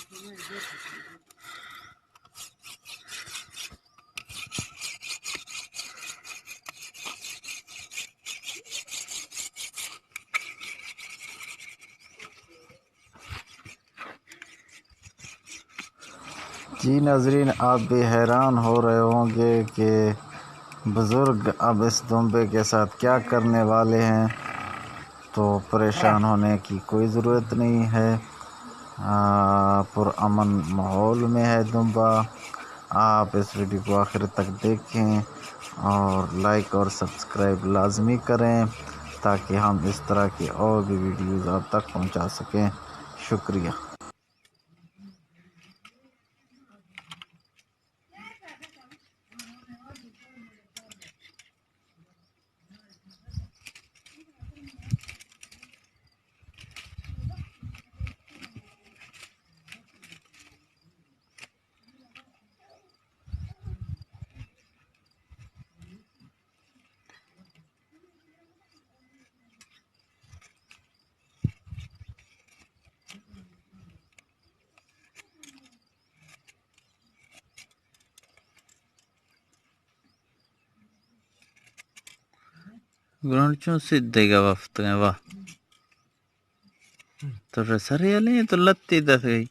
जी नाजरीन, आप भी हैरान हो रहे होंगे कि बुज़ुर्ग अब इस दुम्बे के साथ क्या करने वाले हैं। तो परेशान होने की कोई ज़रूरत नहीं है। पुरअमन माहौल में है दुम्बा। आप इस वीडियो को आखिर तक देखें और लाइक और सब्सक्राइब लाजमी करें ताकि हम इस तरह की और भी वीडियोज़ आप तक पहुंचा सकें। शुक्रिया। ग्रांचों से देगा वक्त है वाह तो रसरे वाले तो लत्ती दस गई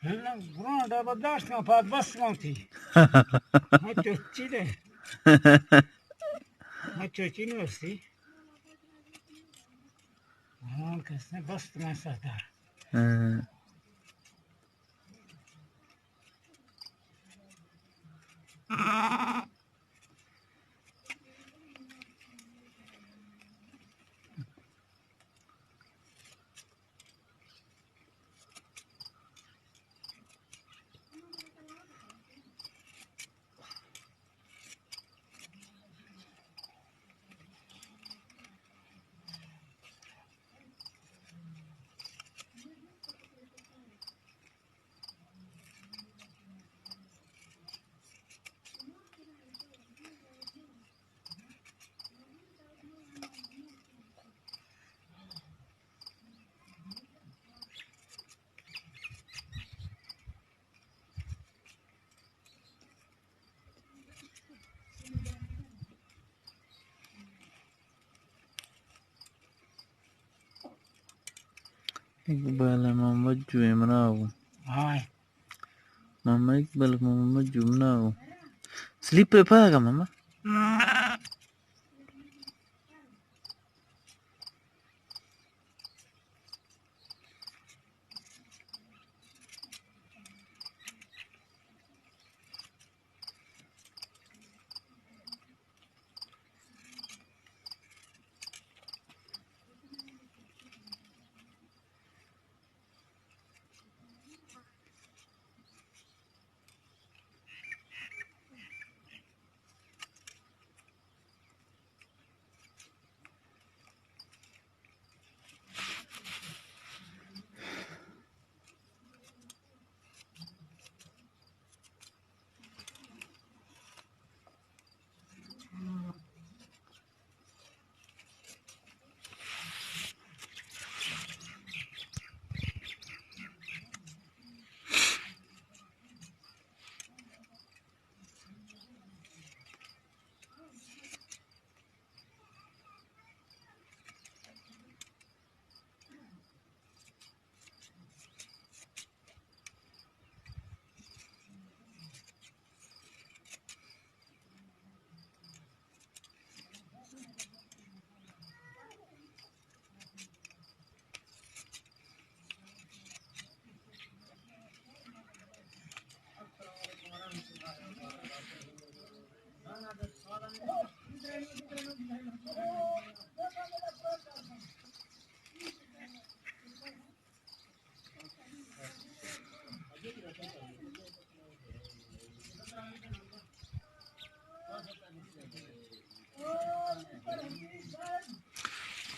ग्रांड बर्दाश्त का पास बस थी मचो चीले मचो चीनो सी हाँ कैसे बस में सरदार इकबाल मोहम्मद जुमना हो हाँ मामा इकबाल मोहम्मद जुमना हो स्लीप पे पाएगा मामा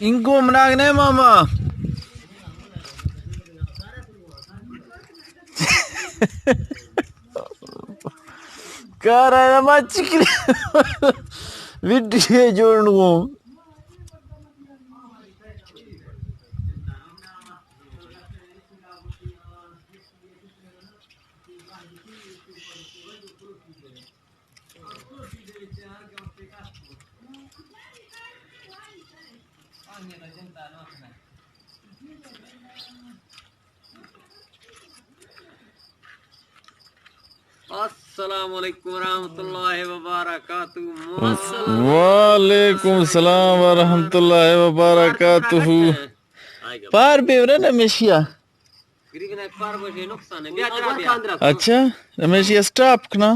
इनको मनागने मामा कर रहा है मच्छी वीडियो जोड़ूं अस्सलामुअलैकुम वरहमतुल्लाहि वबरकातुहू। वालेकुम सलाम वरहमतुल्लाहि वबरकातुहू। पार बेवरे रमेशिया गरीब ने पार बजे नुकसान है ब्याज रहा अच्छा रमेशिया स्टॉप ना